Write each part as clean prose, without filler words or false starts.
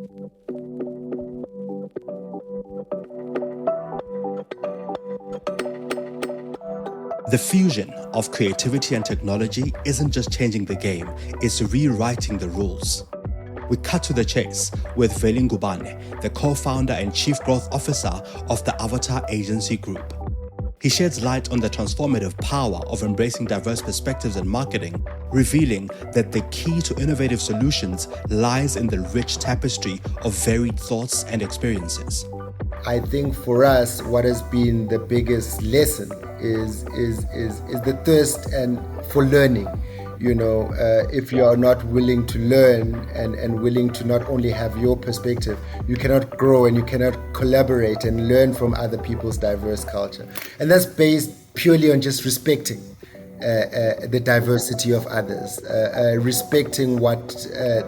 The fusion of creativity and technology isn't just changing the game, it's rewriting the rules. We cut to the chase with Veli Ngubane, the co-founder and chief growth officer of the Avatar Agency Group. He sheds light on the transformative power of embracing diverse perspectives in marketing, revealing that the key to innovative solutions lies in the rich tapestry of varied thoughts and experiences. I think for us, what has been the biggest lesson is the thirst and for learning. You know, if you are not willing to learn and willing to not only have your perspective, you cannot grow and you cannot collaborate and learn from other people's diverse culture. And that's based purely on just respecting the diversity of others, respecting what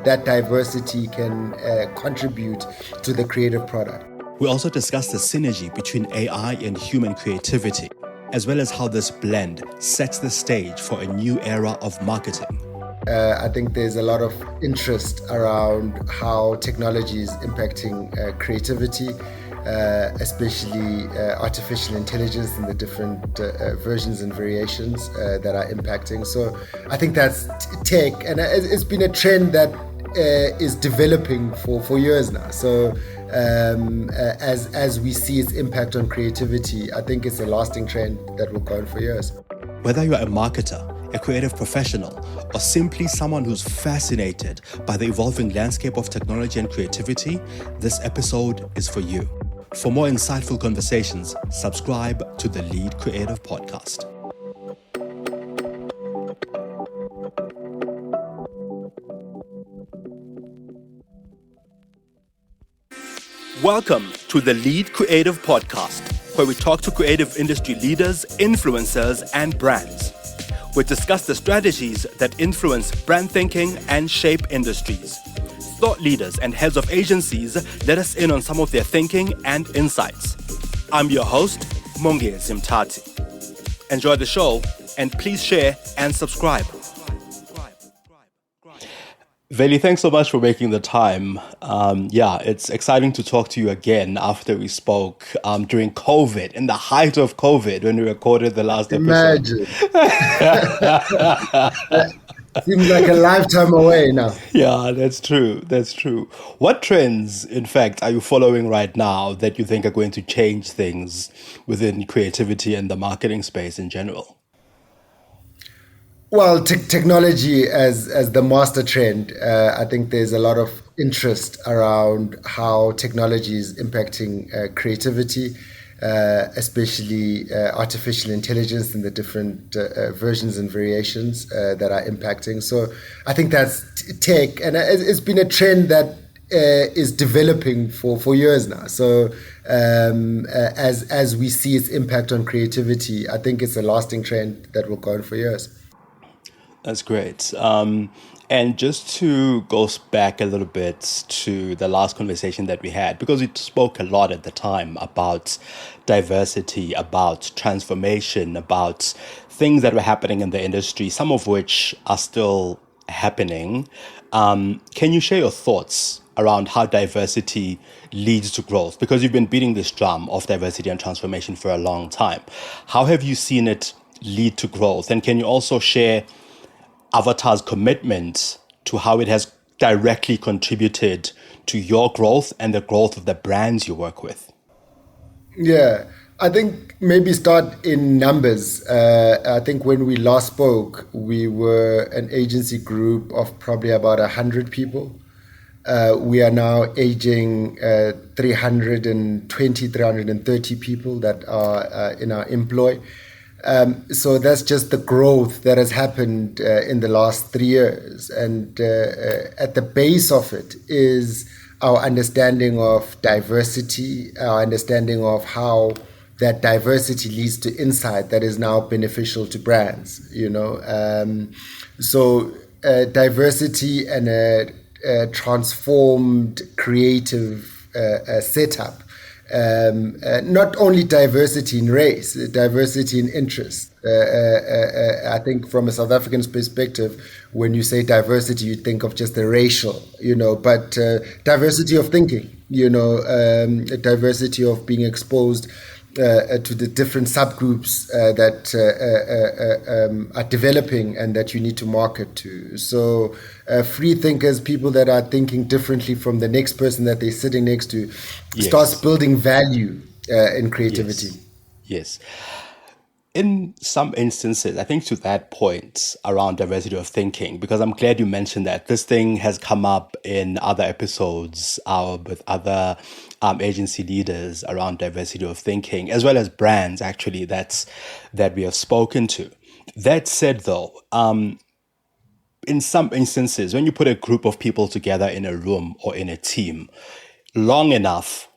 that diversity can contribute to the creative product. We also discussed the synergy between AI and human creativity, as well as how this blend sets the stage for a new era of marketing. I think there's a lot of interest around how technology is impacting creativity, especially artificial intelligence and the different versions and variations that are impacting. So I think that's tech, and it's been a trend that is developing for years now. So as we see its impact on creativity, I think it's a lasting trend that will go on for years. Whether you're a marketer, a creative professional, or simply someone who's fascinated by the evolving landscape of technology and creativity, this episode is for you. For more insightful conversations, subscribe to the Lead Creative Podcast. Welcome to the Lead Creative Podcast, where we talk to creative industry leaders, influencers, and brands. We discuss the strategies that influence brand thinking and shape industries. Thought leaders and heads of agencies let us in on some of their thinking and insights. I'm your host, Mongezi Mtati. Enjoy the show, and please share and subscribe. Veli, thanks so much for making the time. It's exciting to talk to you again after we spoke during COVID, in the height of COVID, when we recorded the last episode. Imagine. Seems like a lifetime away now. Yeah, that's true. That's true. What trends, in fact, are you following right now that you think are going to change things within creativity and the marketing space in general? Well, technology as the master trend, I think there's a lot of interest around how technology is impacting creativity, especially artificial intelligence and the different versions and variations that are impacting. So I think that's tech, and it's been a trend that is developing for years now. So as we see its impact on creativity, I think it's a lasting trend that will go on for years. That's great. And just to go back a little bit to the last conversation that we had, because we spoke a lot at the time about diversity, about transformation, about things that were happening in the industry, some of which are still happening. Can you share your thoughts around how diversity leads to growth? Because you've been beating this drum of diversity and transformation for a long time. How have you seen it lead to growth? And can you also share Avatar's commitment to how it has directly contributed to your growth and the growth of the brands you work with? Yeah, I think maybe start in numbers. I think when we last spoke, we were an agency group of probably about 100 people. We are now aging 320, 330 people that are in our employ. So that's just the growth that has happened in the last 3 years. And at the base of it is our understanding of diversity, our understanding of how that diversity leads to insight that is now beneficial to brands, you know. So diversity and a transformed creative setup. Not only diversity in race, diversity in interest. I think from a South African perspective, when you say diversity, you think of just the racial, but diversity of thinking, a diversity of being exposed to the different subgroups that are developing and that you need to market to. So free thinkers, people that are thinking differently from the next person that they're sitting next to, starts Yes. building value in creativity. Yes. Yes. In some instances, I think to that point around diversity of thinking, because I'm glad you mentioned that this thing has come up in other episodes with other agency leaders around diversity of thinking, as well as brands actually that we have spoken to. That said, though, in some instances, when you put a group of people together in a room or in a team long enough,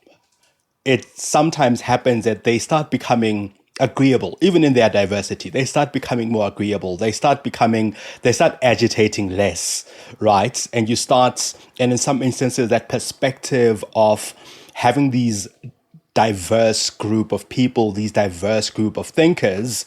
it sometimes happens that they start becoming agreeable, even in their diversity. They start becoming more agreeable. They start agitating less, right? And in some instances, that perspective of having these diverse group of people, these diverse group of thinkers,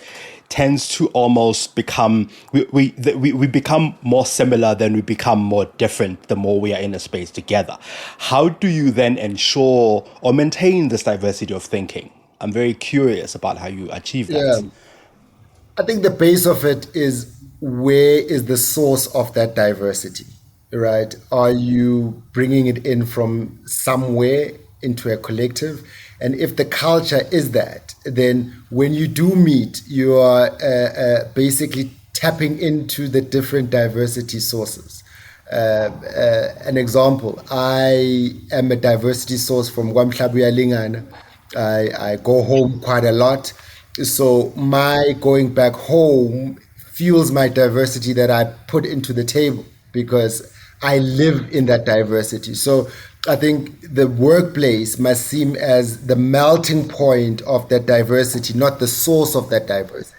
tends to almost become we become more similar than we become more different the more we are in a space together. How do you then ensure or maintain this diversity of thinking? I'm very curious about how you achieve Yeah. that. I think the base of it is, where is the source of that diversity, right? Are you bringing it in from somewhere into a collective? And if the culture is that, then when you do meet, you are basically tapping into the different diversity sources. An example, I am a diversity source from Gwamhlabuya Lingana. I go home quite a lot. So my going back home fuels my diversity that I put into the table, because I live in that diversity. So I think the workplace must seem as the melting point of that diversity, not the source of that diversity.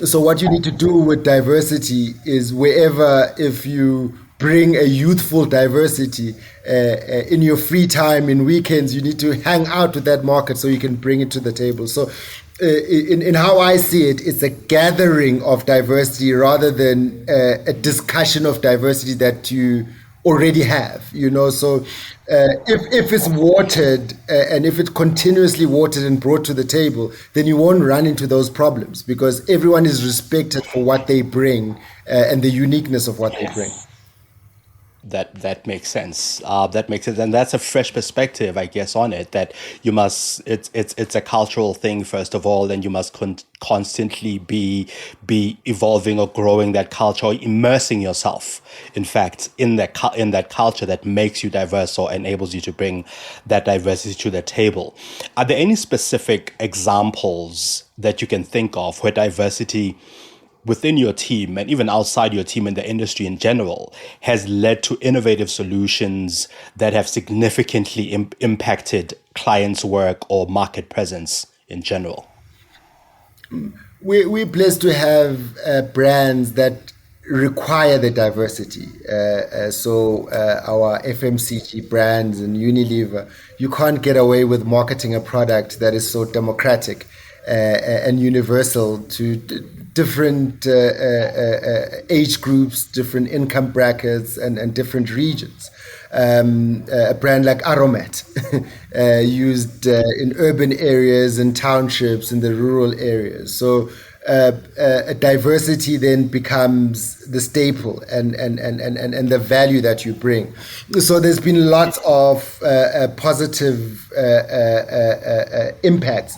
So what you need to do with diversity is, wherever, if you bring a youthful diversity in your free time, in weekends, you need to hang out with that market so you can bring it to the table. So in how I see it, it's a gathering of diversity rather than a discussion of diversity that you already have, so if it's watered, and if it's continuously watered and brought to the table, then you won't run into those problems, because everyone is respected for what they bring, and the uniqueness of what they bring. That makes sense. That makes sense, and that's a fresh perspective, I guess, on it. That you must. It's a cultural thing first of all, and you must constantly be evolving or growing that culture, or immersing yourself, in fact, in that culture that makes you diverse or enables you to bring that diversity to the table. Are there any specific examples that you can think of where diversity within your team and even outside your team in the industry in general has led to innovative solutions that have significantly impacted clients' work or market presence in general? We're blessed to have brands that require the diversity. So our FMCG brands and Unilever, you can't get away with marketing a product that is so democratic and universal to different age groups, different income brackets, and different regions. A brand like Aromat, used in urban areas and townships, in the rural areas. So diversity then becomes the staple and the value that you bring. So there's been lots of positive impacts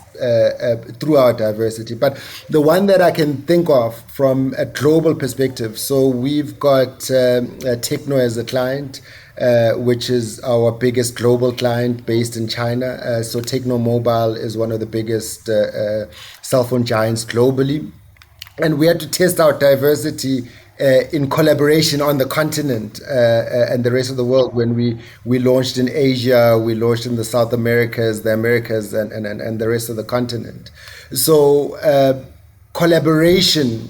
through our diversity. But the one that I can think of from a global perspective, so we've got Techno as a client, which is our biggest global client based in China. So Techno Mobile is one of the biggest cell phone giants globally. And we had to test our diversity in collaboration on the continent and the rest of the world. When we launched in Asia, we launched in the South Americas, the Americas, and the rest of the continent. So collaboration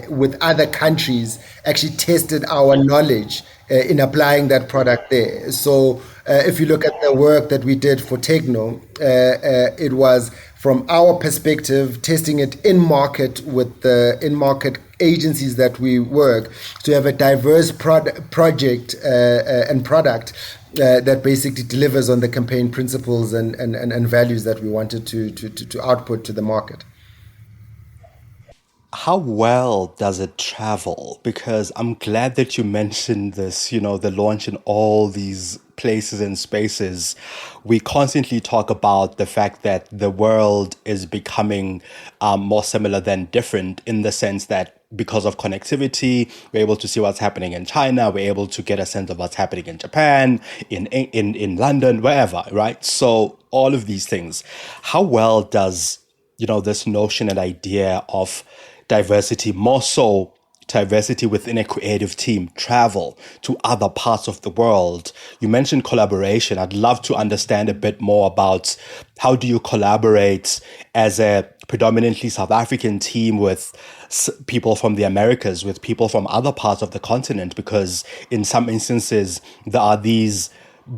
with other countries actually tested our knowledge in applying that product there. So if you look at the work that we did for Techno, it was from our perspective testing it in market with the in market agencies that we work to have a diverse project and product that basically delivers on the campaign principles and values that we wanted to output to the market. How well does it travel? Because I'm glad that you mentioned this, the launch in all these places and spaces. We constantly talk about the fact that the world is becoming more similar than different, in the sense that because of connectivity, we're able to see what's happening in China, we're able to get a sense of what's happening in Japan, in London, wherever, right? So all of these things. How well does this notion and idea of diversity, more so diversity within a creative team, travel to other parts of the world? You mentioned collaboration. I'd love to understand a bit more about how do you collaborate as a predominantly South African team with people from the Americas, with people from other parts of the continent, because in some instances there are these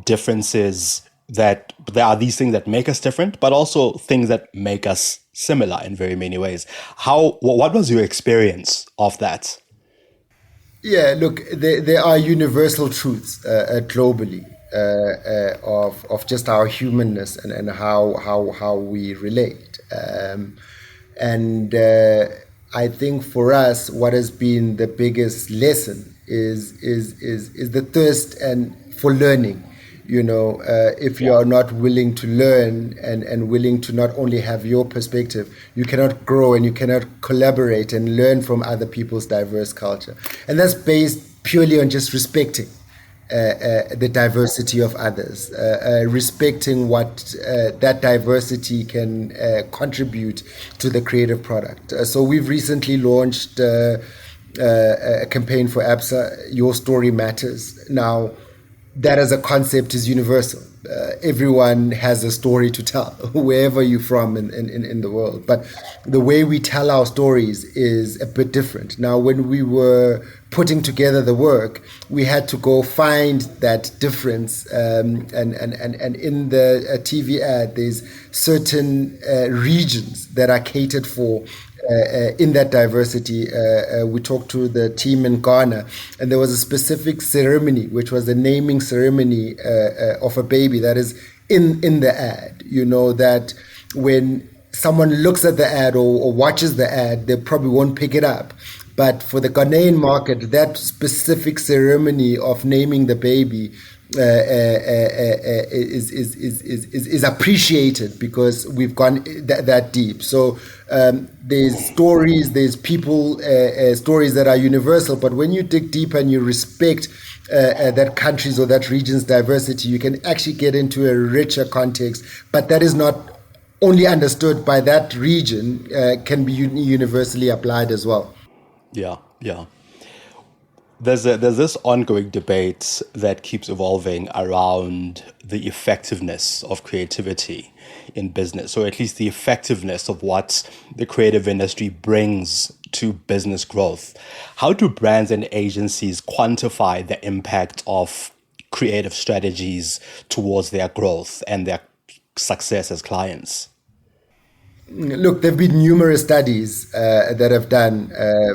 differences, that there are these things that make us different, but also things that make us similar in very many ways. What was your experience of that? Yeah, look, there are universal truths globally of just our humanness and how we relate. And I think for us, what has been the biggest lesson is the thirst and for learning. If you are not willing to learn and willing to not only have your perspective, you cannot grow and you cannot collaborate and learn from other people's diverse culture. And that's based purely on just respecting the diversity of others, respecting what that diversity can contribute to the creative product. So we've recently launched a campaign for ABSA, Your Story Matters. Now, that as a concept is universal. Everyone has a story to tell, wherever you're from in the world. But the way we tell our stories is a bit different. Now, when we were putting together the work, we had to go find that difference. And in the TV ad, there's certain regions that are catered for in that diversity. We talked to the team in Ghana, and there was a specific ceremony, which was the naming ceremony of a baby that is in the ad. That when someone looks at the ad or watches the ad, they probably won't pick it up. But for the Ghanaian market, that specific ceremony of naming the baby is appreciated because we've gone that deep. So there's stories, there's people, stories that are universal. But when you dig deep and you respect that country's or that region's diversity, you can actually get into a richer context. But that is not only understood by that region, can be universally applied as well. Yeah, yeah. There's this ongoing debate that keeps evolving around the effectiveness of creativity in business, or at least the effectiveness of what the creative industry brings to business growth. How do brands and agencies quantify the impact of creative strategies towards their growth and their success as clients? Look, there have been numerous studies that have done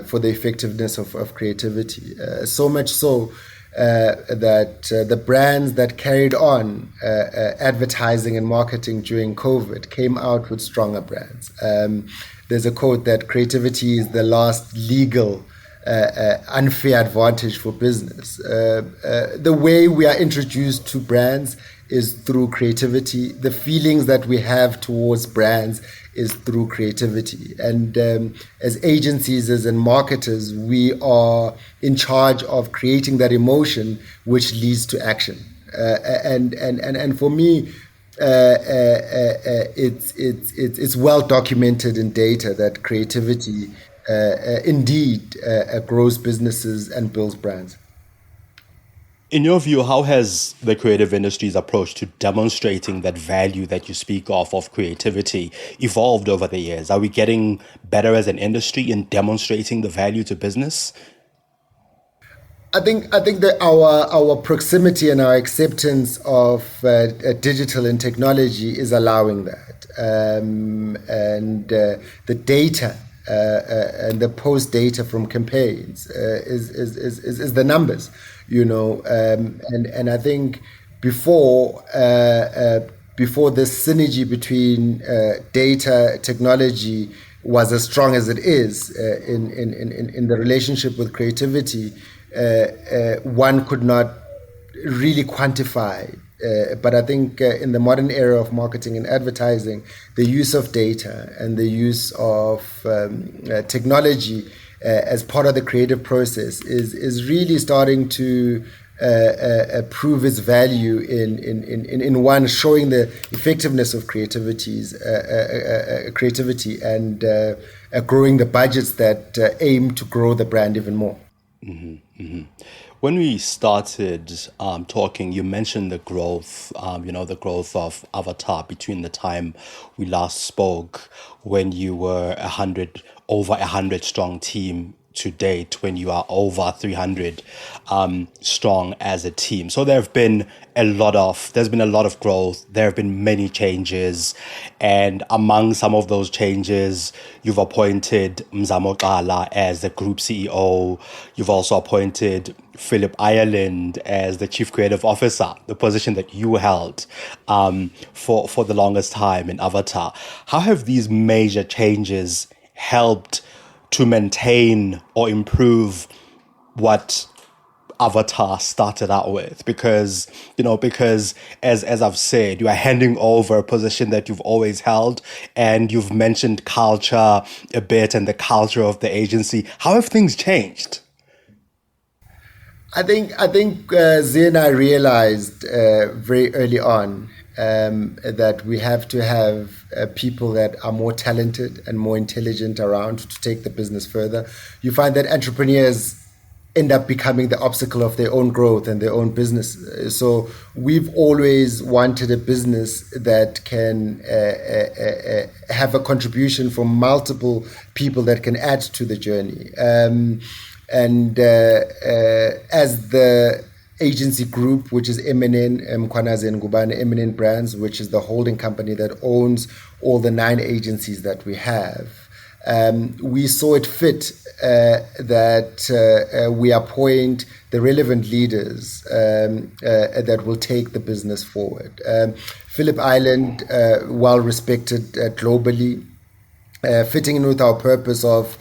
for the effectiveness of creativity. So much so that the brands that carried on advertising and marketing during COVID came out with stronger brands. There's a quote that creativity is the last legal unfair advantage for business. The way we are introduced to brands is through creativity. The feelings that we have towards brands is through creativity. And as agencies, as in marketers, we are in charge of creating that emotion which leads to action. And for me, it's well documented in data that creativity indeed grows businesses and builds brands. In your view, how has the creative industry's approach to demonstrating that value that you speak of creativity, evolved over the years? Are we getting better as an industry in demonstrating the value to business? I think that our proximity and our acceptance of digital and technology is allowing that, and the data and the post data from campaigns is the numbers, and I think before before this synergy between data technology was as strong as it is in the relationship with creativity, one could not really quantify. But I think in the modern era of marketing and advertising, the use of data and the use of technology as part of the creative process is really starting to prove its value in one, showing the effectiveness of creativity and growing the budgets that aim to grow the brand even more. When we started talking, you mentioned the growth, the growth of Avatar between the time we last spoke, when you were over 100 strong team, to date when you are over 300 strong as a team. So there's been a lot of growth. There have been many changes, and among some of those changes, you've appointed Mzamo Qala as the group CEO. You've also appointed Philip Ireland as the chief creative officer, the position that you held for the longest time in Avatar. How have these major changes helped to maintain or improve what Avatar started out with? Because as I've said, you are handing over a position that you've always held, and you've mentioned culture a bit and the culture of the agency. How have things changed? I think Zia and I realized very early on that we have to have people that are more talented and more intelligent around to take the business further. You find that entrepreneurs end up becoming the obstacle of their own growth and their own business. So we've always wanted a business that can have a contribution from multiple people that can add to the journey. As the agency group, which is Veli Ngubane Brands, which is the holding company that owns all the 9 agencies that we have, we saw it fit that we appoint the relevant leaders that will take the business forward. Philip Island, well respected globally, fitting in with our purpose of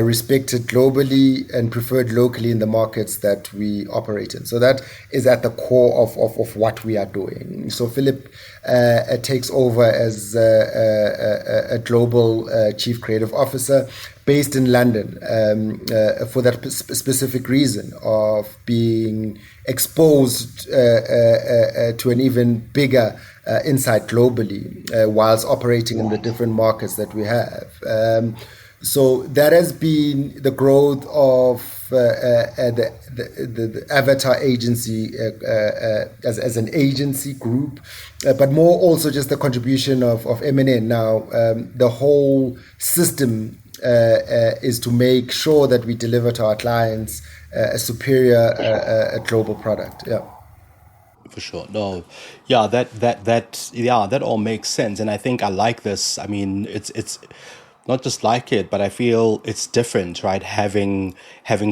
respected globally and preferred locally in the markets that we operate in. So that is at the core of what we are doing. So Philip takes over as a global chief creative officer based in London for that specific reason of being exposed to an even bigger insight globally whilst operating in the different markets that we have. So that has been the growth of the Avatar agency as an agency group, but more also just the contribution of M&N. Now, the whole system is to make sure that we deliver to our clients a superior global product. Yeah. For sure. No. Yeah, that all makes sense. And I think I like this. I mean, it's not just like it, but I feel it's different, right? Having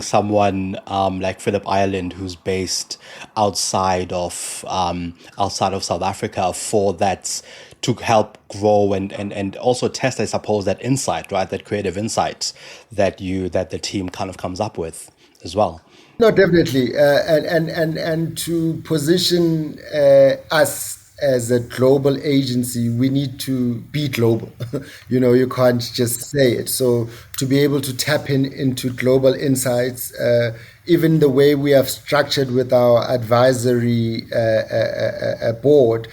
someone like Philip Ireland, who's based outside of South Africa, for that, to help grow and also test, I suppose, that insight, right? That creative insight that the team kind of comes up with as well. No, definitely, and to position us as a global agency, we need to be global. You can't just say it. So to be able to tap into global insights, even the way we have structured with our advisory board,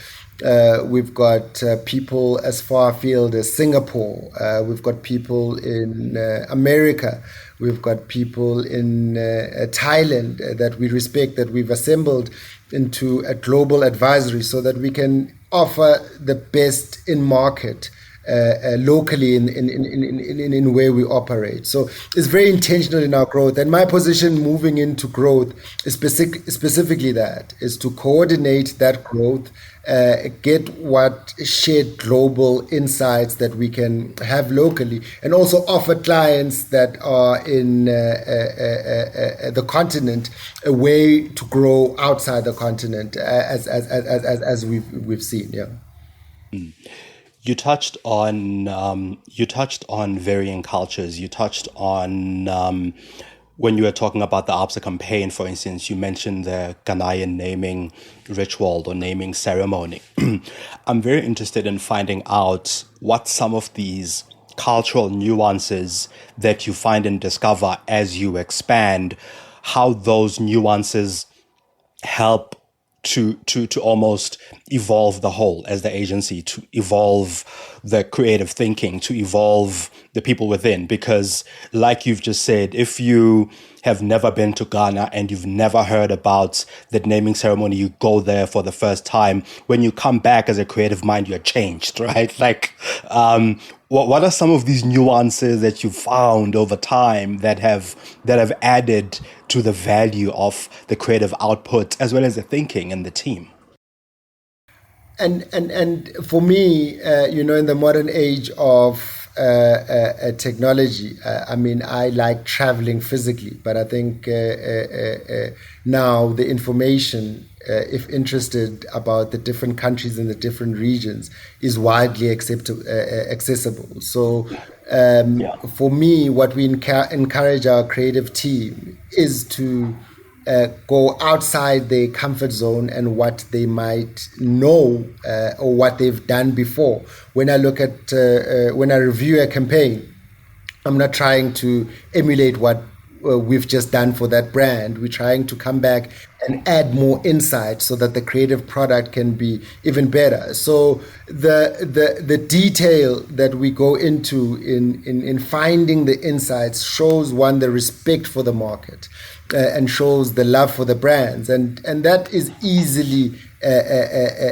we've got people as far afield as Singapore. We've got people in America. We've got people in Thailand that we respect, that we've assembled into a global advisory so that we can offer the best in market locally in where we operate. So it's very intentional in our growth. And my position moving into growth is specifically that, is to coordinate that growth, get what shared global insights that we can have locally, and also offer clients that are in the continent a way to grow outside the continent, as we've seen. Yeah. You touched on varying cultures. You touched on when you were talking about the ABSA campaign, for instance. You mentioned the Ghanaian naming ritual or naming ceremony. I'm very interested in finding out what some of these cultural nuances that you find and discover as you expand, how those nuances help to almost evolve the whole as the agency, to evolve the creative thinking, to evolve the people within. Because like you've just said, if you have never been to Ghana and you've never heard about the naming ceremony, you go there for the first time, when you come back as a creative mind, you're changed, right? Like, what are some of these nuances that you've found over time that have added to the value of the creative output as well as the thinking and the team? And for me, in the modern age of technology, I mean, I like traveling physically, but I think now the information, if interested about the different countries and the different regions, is widely accessible. So for me, what we encourage our creative team is to go outside their comfort zone and what they might know or what they've done before. When I look at, when I review a campaign, I'm not trying to emulate what we've just done for that brand. We're trying to come back and add more insight so that the creative product can be even better. So the detail that we go into in finding the insights shows, one, the respect for the market, and shows the love for the brands, and that is easily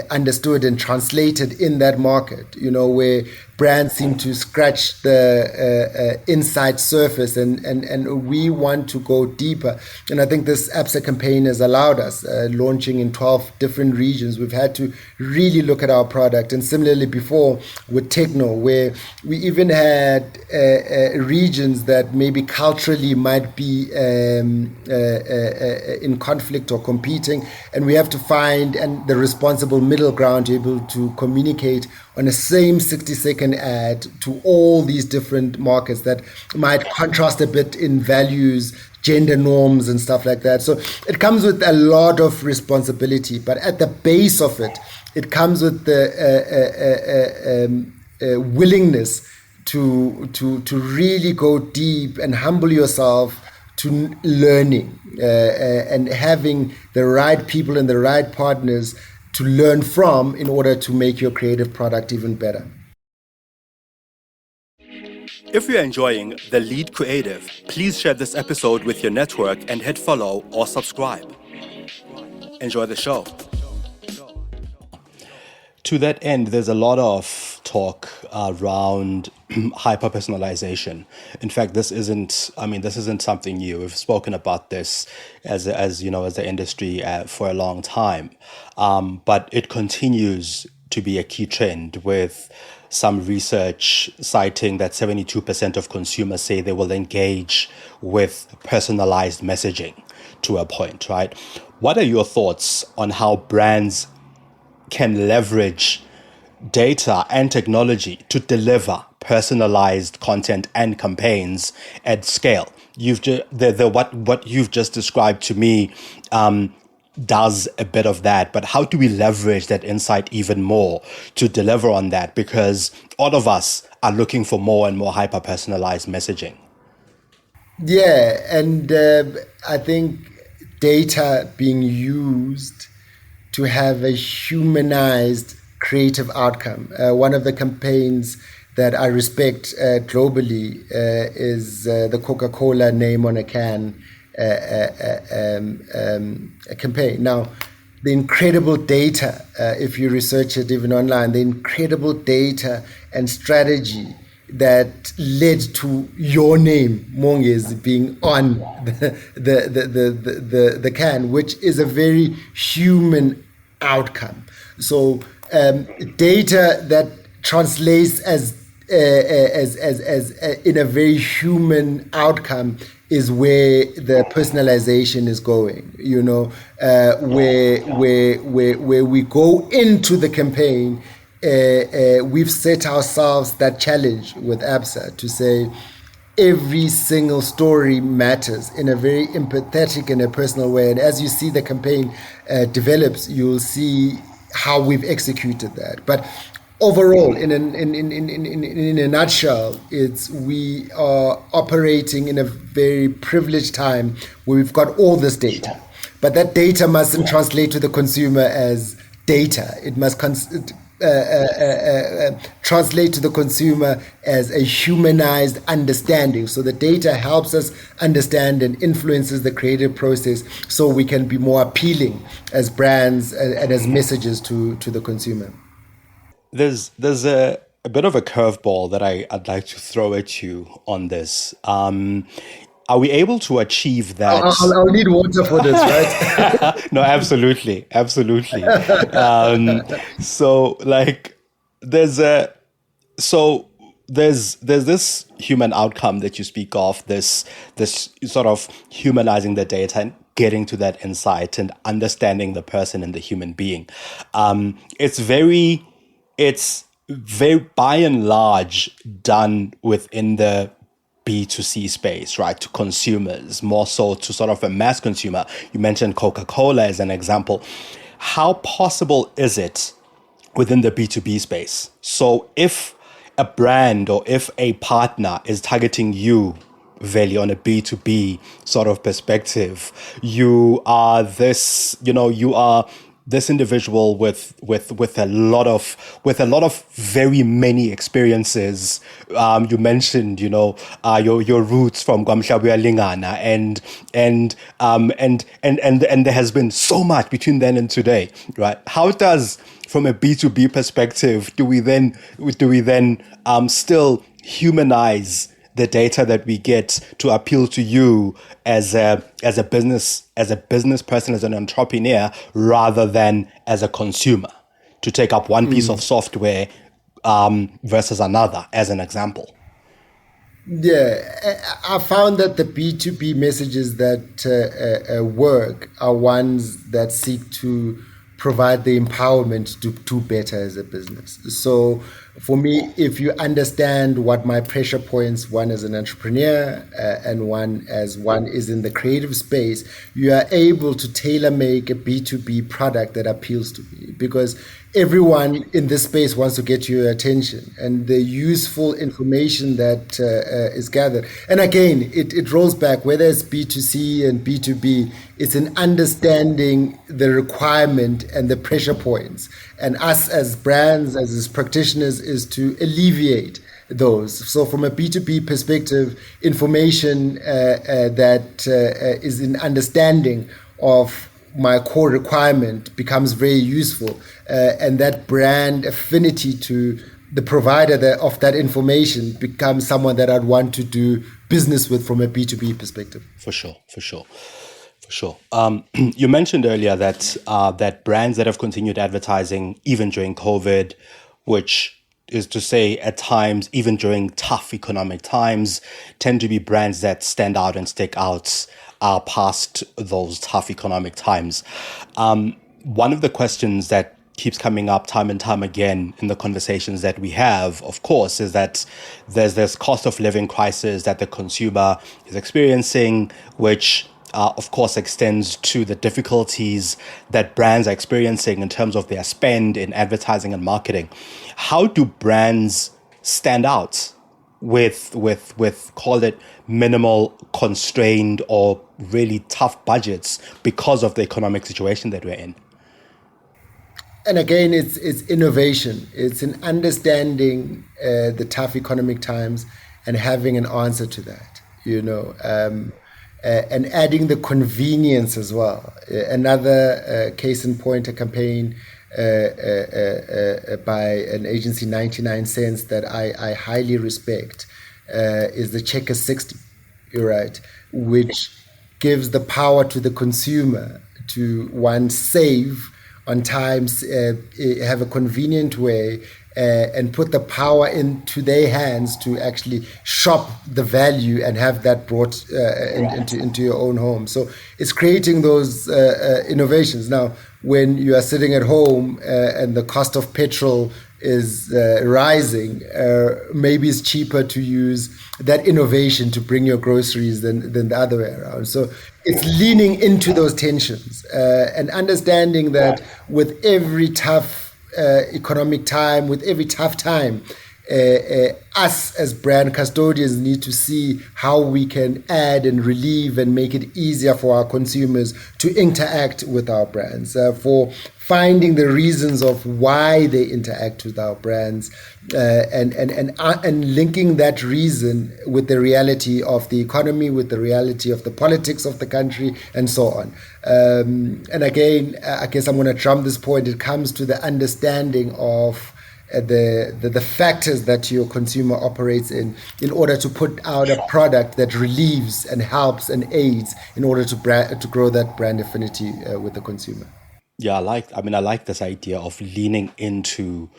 understood and translated in that market, where brands seem to scratch the inside surface, and we want to go deeper. And I think this ABSA campaign has allowed us, launching in 12 different regions. We've had to really look at our product. And similarly before with techno, where we even had regions that maybe culturally might be in conflict or competing, and we have to find the responsible middle ground to be able to communicate on the same 60-second ad to all these different markets that might contrast a bit in values, gender norms and stuff like that. So it comes with a lot of responsibility, but at the base of it, it comes with the willingness to really go deep and humble yourself to learning, and having the right people and the right partners to learn from in order to make your creative product even better. If you're enjoying The Lead Creative, please share this episode with your network and hit follow or subscribe. Enjoy the show. To that end, there's a lot of talk around hyper-personalization. In fact, this isn't something new. We've spoken about this as the industry for a long time. But it continues to be a key trend, with some research citing that 72% of consumers say they will engage with personalized messaging to a point, right? What are your thoughts on how brands can leverage data and technology to deliver personalized content and campaigns at scale? What you've just described to me does a bit of that, but how do we leverage that insight even more to deliver on that? Because all of us are looking for more and more hyper-personalized messaging. Yeah, and I think data being used to have a humanized creative outcome. One of the campaigns that I respect globally is the Coca-Cola name on a can campaign. Now, the incredible data, if you research it even online, the incredible data and strategy that led to your name, Monges, being on the can, which is a very human outcome. So data that translates as in a very human outcome is where the personalization is going. Where we go into the campaign. We've set ourselves that challenge with ABSA to say every single story matters in a very empathetic and a personal way. And as you see the campaign develops, you'll see how we've executed that. But overall, in a nutshell, we are operating in a very privileged time where we've got all this data. But that data mustn't translate to the consumer as data. It must translate to the consumer as a humanized understanding. So the data helps us understand and influences the creative process so we can be more appealing as brands and as messages to the consumer. There's a bit of a curveball that I'd like to throw at you on this. Are we able to achieve that? I'll need water for this, right? No, absolutely. So like there's this human outcome that you speak of, this sort of humanizing the data and getting to that insight and understanding the person and the human being. It's very by and large done within the B2C space, right? To consumers, more so to sort of a mass consumer. You mentioned Coca-Cola as an example. How possible is it within the B2B space? So if a brand or if a partner is targeting you, Veli, on a B2B sort of perspective, you are this individual with a lot of very many experiences. You mentioned, your roots from Gwamhlabuya Lingana, and there has been so much between then and today, right? How does, from a B2B perspective, do we then still humanize the data that we get to appeal to you as a business person, as an entrepreneur, rather than as a consumer, to take up one piece of software versus another, as an example? Yeah, I found that the B2B messages that work are ones that seek to provide the empowerment to do better as a business. So for me, if you understand what my pressure points, one as an entrepreneur and one is in the creative space, you are able to tailor make a B2B product that appeals to me, because everyone in this space wants to get your attention and the useful information that is gathered. And again, it rolls back, whether it's B2C and B2B, it's an understanding the requirement and the pressure points. And us as brands, as practitioners, is to alleviate those. So from a B2B perspective, information that is in understanding of my core requirement becomes very useful, and that brand affinity to the provider of that information becomes someone that I'd want to do business with from a B2B perspective. For sure. You mentioned earlier that that brands that have continued advertising even during COVID, which is to say at times, even during tough economic times, tend to be brands that stand out and stick out past those tough economic times. One of the questions that keeps coming up time and time again in the conversations that we have, of course, is that there's this cost of living crisis that the consumer is experiencing, which of course extends to the difficulties that brands are experiencing in terms of their spend in advertising and marketing. How do brands stand out with call it minimal, constrained, or really tough budgets because of the economic situation that we're in? And again, it's innovation. It's an understanding the tough economic times and having an answer to that. and adding the convenience as well. Another case in point, a campaign by an agency, 99 Cents, that I highly respect, is the Checker 60, you're right, which gives the power to the consumer to, one, save on times, have a convenient way, and put the power into their hands to actually shop the value and have that brought into your own home. So it's creating those innovations. Now, when you are sitting at home and the cost of petrol is rising, maybe it's cheaper to use that innovation to bring your groceries than the other way around. So it's leaning into those tensions and understanding that with every tough economic time, with every tough time, us as brand custodians need to see how we can add and relieve and make it easier for our consumers to interact with our brands, for finding the reasons of why they interact with our brands, and linking that reason with the reality of the economy, with the reality of the politics of the country, and so on. And again, I guess I'm going to trump this point. It comes to the understanding of the factors that your consumer operates in order to put out a product that relieves and helps and aids in order to grow that brand affinity with the consumer. Yeah, I like this idea of lean into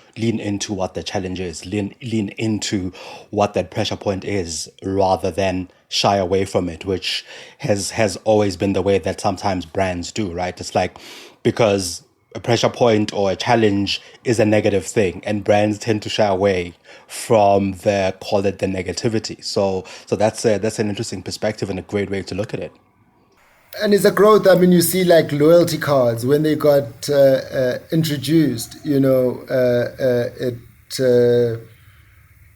what the challenge is, lean into what that pressure point is, rather than shy away from it, which has always been the way that sometimes brands do, right? It's like, because a pressure point or a challenge is a negative thing, and brands tend to shy away from call it the negativity. So that's an interesting perspective and a great way to look at it. And it's a growth. I mean, you see, like loyalty cards when they got introduced.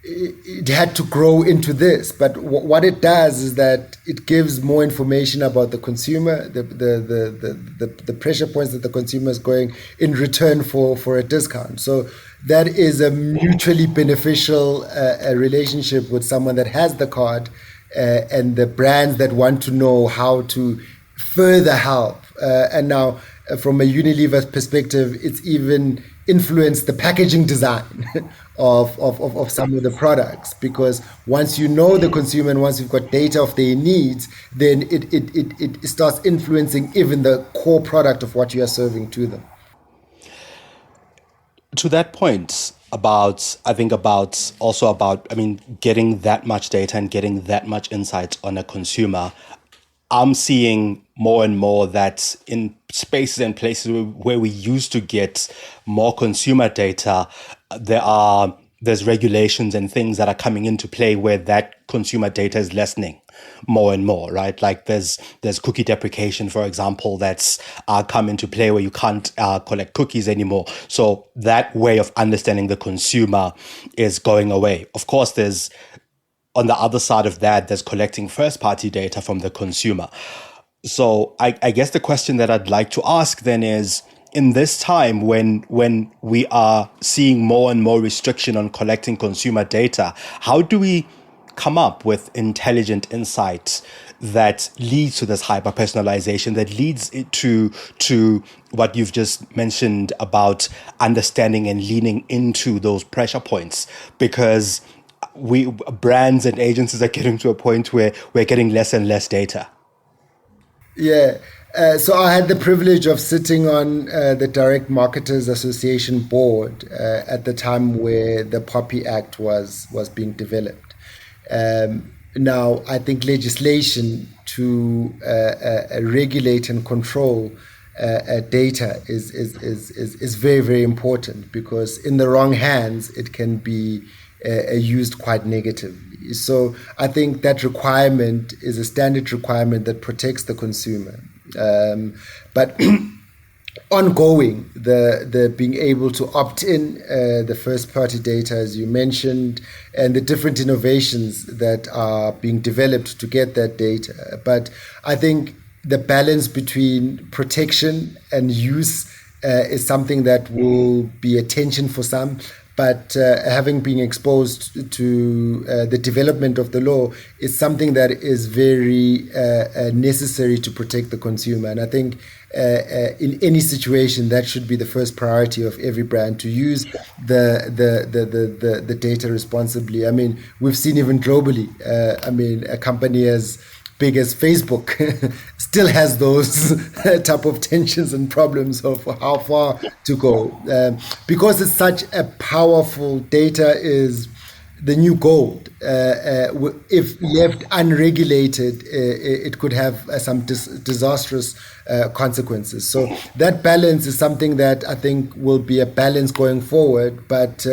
It had to grow into this. But what it does is that it gives more information about the consumer, the pressure points that the consumer is going in return for a discount. So that is a mutually beneficial relationship with someone that has the card and the brands that want to know how to further help. And now, from a Unilever perspective, it's even influenced the packaging design of some of the products, because once you know the consumer and once you've got data of their needs, then it starts influencing even the core product of what you are serving to them. To that point, getting that much data and getting that much insight on a consumer, I'm seeing more and more that in spaces and places where we used to get more consumer data, there's regulations and things that are coming into play where that consumer data is lessening more and more, right? Like there's cookie deprecation, for example, that's come into play where you can't collect cookies anymore. So that way of understanding the consumer is going away. Of course, there's, on the other side of that, there's collecting first-party data from the consumer. So I guess the question that I'd like to ask then is, in this time when we are seeing more and more restriction on collecting consumer data, how do we come up with intelligent insights that leads to this hyper-personalization, that leads it to what you've just mentioned about understanding and leaning into those pressure points? Because brands and agencies are getting to a point where we're getting less and less data. Yeah. So I had the privilege of sitting on the Direct Marketers Association board at the time where the POPI Act was being developed. Now, I think legislation to regulate and control data is very, very important, because in the wrong hands, it can be used quite negatively. So I think that requirement is a standard requirement that protects the consumer. But ongoing, the being able to opt in the first party data, as you mentioned, and the different innovations that are being developed to get that data. But I think the balance between protection and use is something that will be a tension for some. but having been exposed to the development of the law is something that is very necessary to protect the consumer. And I think in any situation, that should be the first priority of every brand, to use the data responsibly. I mean, we've seen even globally, a company as big as Facebook still has those type of tensions and problems of how far to go. Because it's such a powerful, data is the new gold. If left unregulated, it could have some disastrous consequences. So that balance is something that I think will be a balance going forward, but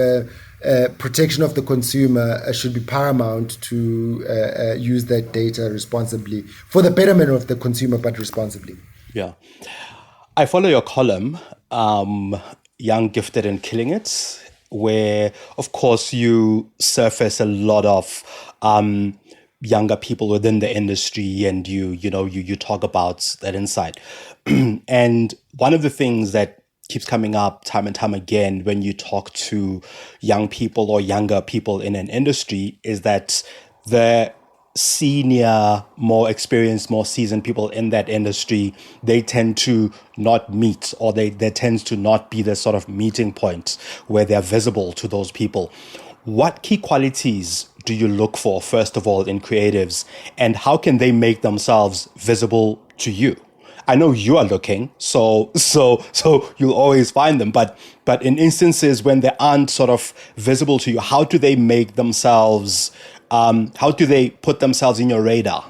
protection of the consumer should be paramount to use that data responsibly for the betterment of the consumer, but responsibly. Yeah. I follow your column, Young, Gifted, and Killing It, where, of course, you surface a lot of younger people within the industry, and you talk about that insight. And one of the things that keeps coming up time and time again when you talk to young people or younger people in an industry is that the senior, more experienced, more seasoned people in that industry, they tend to not meet, or there tends to not be the sort of meeting point where they're visible to those people. What key qualities do you look for, first of all, in creatives, and how can they make themselves visible to you? I know you are looking, so you'll always find them. But in instances when they aren't sort of visible to you, how do they make themselves? How do they put themselves in your radar?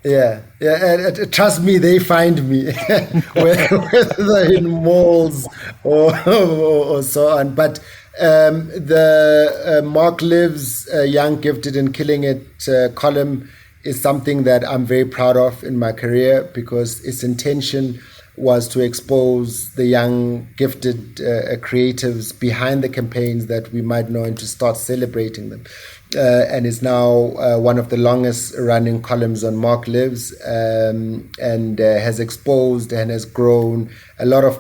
Yeah, and trust me, they find me, whether in malls or so on. But the Mark Lives Young, Gifted, and Killing It column is something that I'm very proud of in my career, because its intention was to expose the young, gifted creatives behind the campaigns that we might know, and to start celebrating them. And is now one of the longest running columns on Mark Lives, and has exposed and has grown a lot of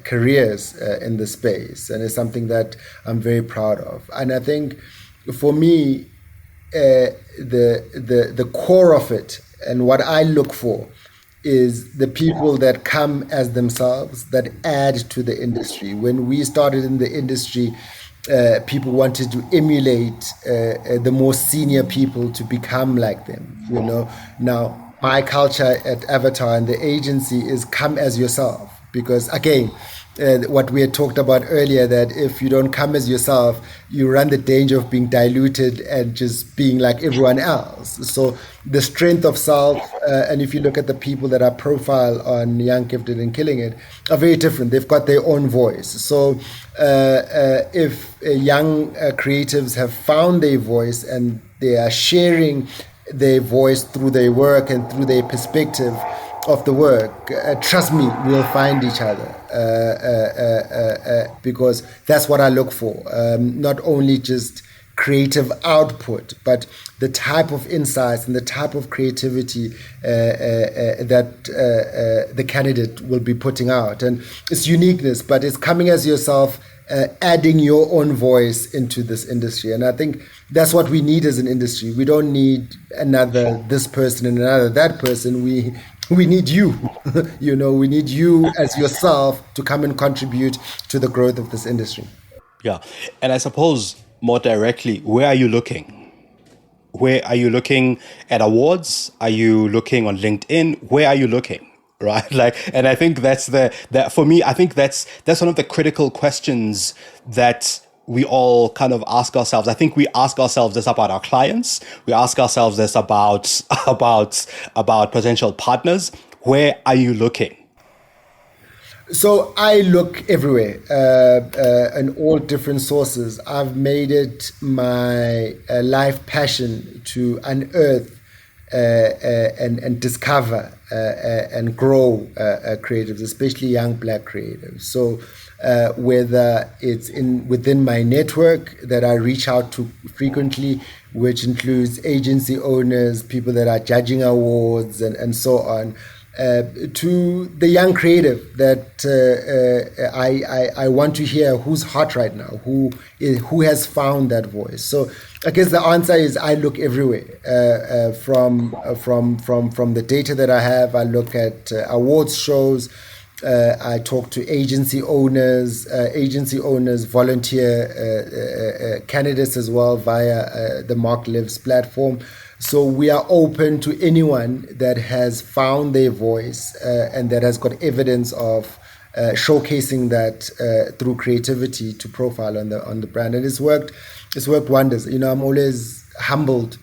careers in the space, and it's something that I'm very proud of. And I think for me, the core of it, and what I look for, is the people that come as themselves, that add to the industry. When we started in the industry, people wanted to emulate the more senior people to become like them. Now my culture at Avatar and the agency is come as yourself, because again, what we had talked about earlier, that if you don't come as yourself, you run the danger of being diluted and just being like everyone else. So the strength of self, and if you look at the people that are profiled on Young, Gifted, and Killing It, are very different. They've got their own voice. So if young creatives have found their voice and they are sharing their voice through their work and through their perspective of the work, trust me, we'll find each other, because that's what I look for. Not only just creative output, but the type of insights and the type of creativity that the candidate will be putting out. And it's uniqueness, but it's coming as yourself, adding your own voice into this industry. And I think that's what we need as an industry. We don't need another this person and another that person. We need you. We need you as yourself to come and contribute to the growth of this industry. Yeah. And I suppose more directly, where are you looking? Where are you looking at awards? Are you looking on LinkedIn? Where are you looking? Right. And I think that's that for me, I think that's one of the critical questions that we all kind of ask ourselves. I think we ask ourselves this about our clients. We ask ourselves this about potential partners. Where are you looking? So I look everywhere, in all different sources. I've made it my life passion to unearth and discover and grow creatives, especially young Black creatives. So whether it's within my network that I reach out to frequently, which includes agency owners, people that are judging awards, and so on, to the young creative that I want to hear who's hot right now, who has found that voice. So I guess the answer is I look everywhere. From the data that I have, I look at awards shows. I talk to agency owners, volunteer candidates as well via the Mark Lives platform. So we are open to anyone that has found their voice and that has got evidence of showcasing that through creativity to profile on the brand, and it's worked wonders. I'm always humbled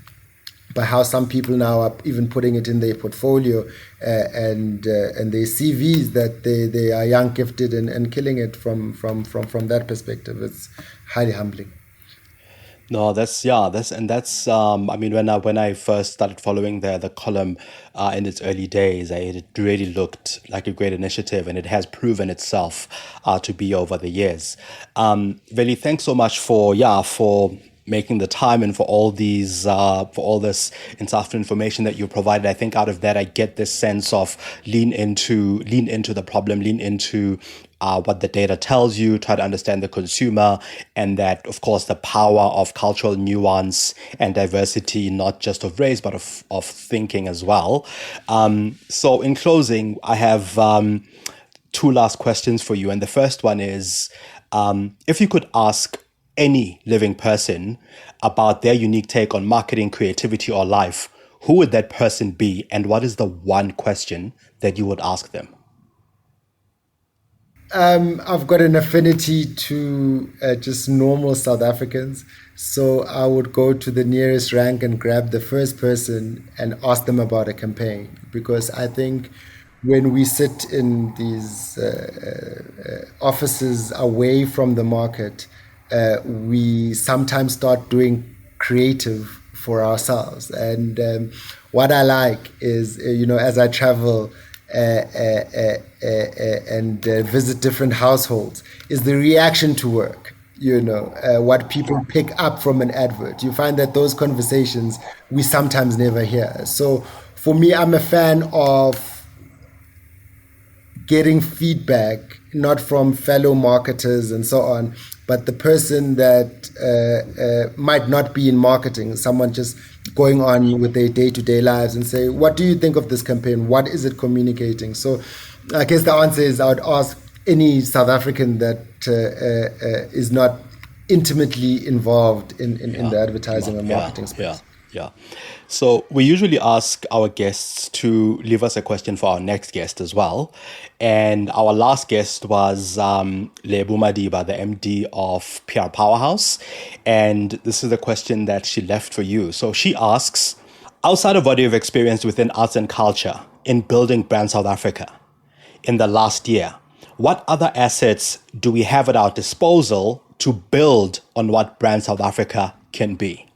by how some people now are even putting it in their portfolio and their CVs that they are young, gifted, and killing it from that perspective. It's highly humbling. No, that's I mean, when I first started following the column in its early days, it really looked like a great initiative, and it has proven itself to be over the years. Veli, thanks so much for making the time and for all this insightful information that you provided. I think out of that I get this sense of lean into the problem, lean into what the data tells you, try to understand the consumer, and that, of course, the power of cultural nuance and diversity, not just of race, but of thinking as well. So in closing, I have two last questions for you. And the first one is, if you could ask any living person about their unique take on marketing, creativity, or life, who would that person be? And what is the one question that you would ask them? I've got an affinity to just normal South Africans. So I would go to the nearest rank and grab the first person and ask them about a campaign. Because I think when we sit in these offices away from the market, we sometimes start doing creative for ourselves. And what I like is, as I travel, and visit different households, is the reaction to work. What people pick up from an advert. You find that those conversations we sometimes never hear. So for me, I'm a fan of getting feedback, not from fellow marketers and so on, but the person that might not be in marketing, someone just going on with their day-to-day lives and say, what do you think of this campaign? What is it communicating? So I guess the answer is I would ask any South African that is not intimately involved in the advertising and marketing space. Yeah. So we usually ask our guests to leave us a question for our next guest as well. And our last guest was Lebu Madiba, the MD of PR Powerhouse. And this is the question that she left for you. So she asks, outside of what you've experienced within arts and culture in building Brand South Africa in the last year, what other assets do we have at our disposal to build on what Brand South Africa can be?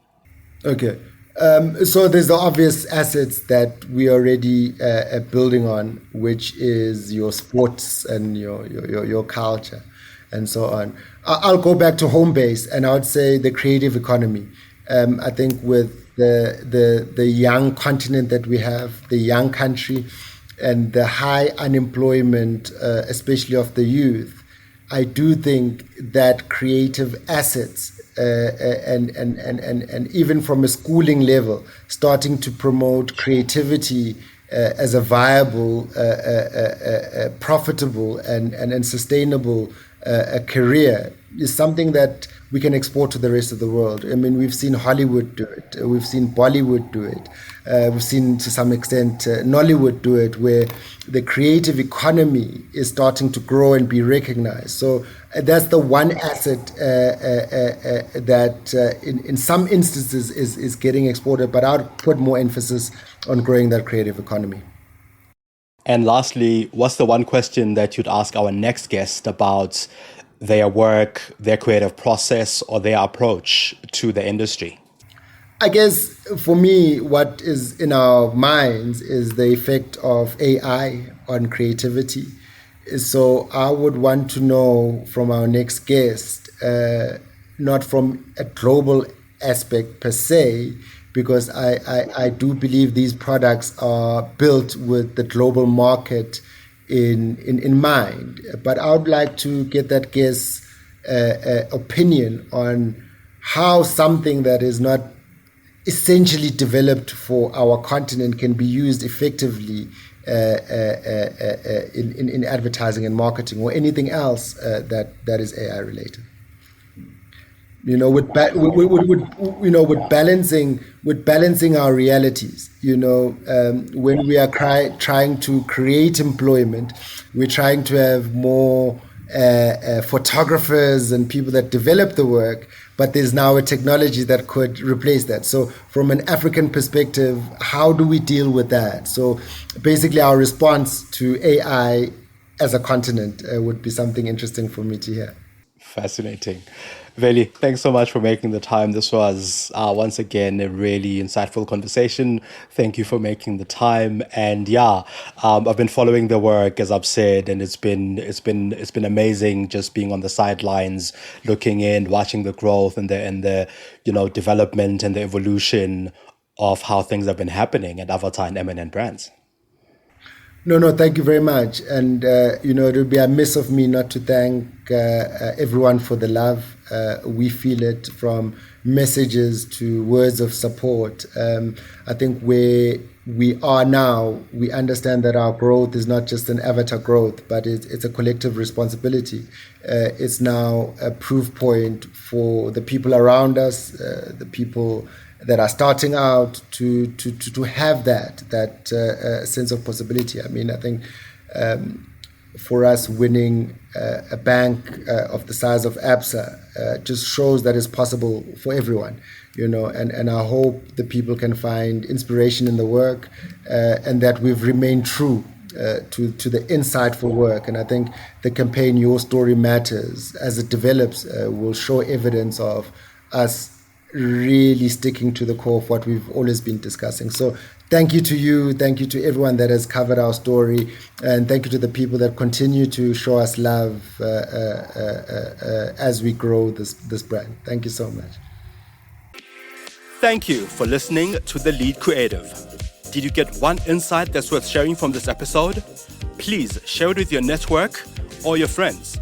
Okay. So there's the obvious assets that we are already building on, which is your sports and your culture and so on. I'll go back to home base, and I would say the creative economy. I think with the young continent that we have, the young country, and the high unemployment, especially of the youth, I do think that creative assets and even from a schooling level, starting to promote creativity as a viable, profitable, and sustainable career is something that we can export to the rest of the world. I mean, we've seen Hollywood do it, we've seen Bollywood do it, we've seen to some extent Nollywood do it, where the creative economy is starting to grow and be recognized. So that's the one asset that in some instances is getting exported, but I would put more emphasis on growing that creative economy. And lastly, what's the one question that you'd ask our next guest about their work, their creative process, or their approach to the industry? I guess for me, what is in our minds is the effect of AI on creativity. So I would want to know from our next guest, not from a global aspect per se, because I do believe these products are built with the global market in mind. But I would like to get that guest's opinion on how something that is not essentially developed for our continent can be used effectively in advertising and marketing, or anything else that is AI related. With balancing our realities. When we are trying to create employment, we're trying to have more photographers and people that develop the work, but there's now a technology that could replace that. So from an African perspective, how do we deal with that? So basically our response to AI as a continent would be something interesting for me to hear. Fascinating. Veli, thanks so much for making the time. This was once again a really insightful conversation. Thank you for making the time. And I've been following the work, as I've said, and it's been amazing just being on the sidelines, looking in, watching the growth and the development and the evolution of how things have been happening at Avatar and M&N Brands. No, thank you very much. And, it would be amiss of me not to thank everyone for the love. We feel it from messages to words of support. I think where we are now, we understand that our growth is not just an avatar growth, but it's a collective responsibility. It's now a proof point for the people around us, the people that are starting out to have that sense of possibility. I mean, I think for us, winning a bank of the size of ABSA just shows that it's possible for everyone, and I hope the people can find inspiration in the work, and that we've remained true to the insightful work. And I think the campaign Your Story Matters, as it develops, will show evidence of us really sticking to the core of what we've always been discussing. So thank you to you, thank you to everyone that has covered our story, and thank you to the people that continue to show us love as we grow this brand. Thank you so much. Thank you for listening to The Lead Creative. Did you get one insight that's worth sharing from this episode? Please share it with your network or your friends.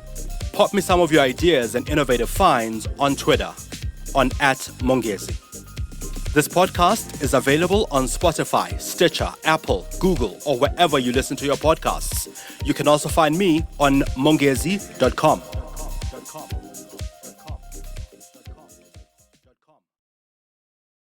Pop me some of your ideas and innovative finds on Twitter on @Mongezi. This podcast is available on Spotify, Stitcher, Apple, Google, or wherever you listen to your podcasts. You can also find me on mongezi.com.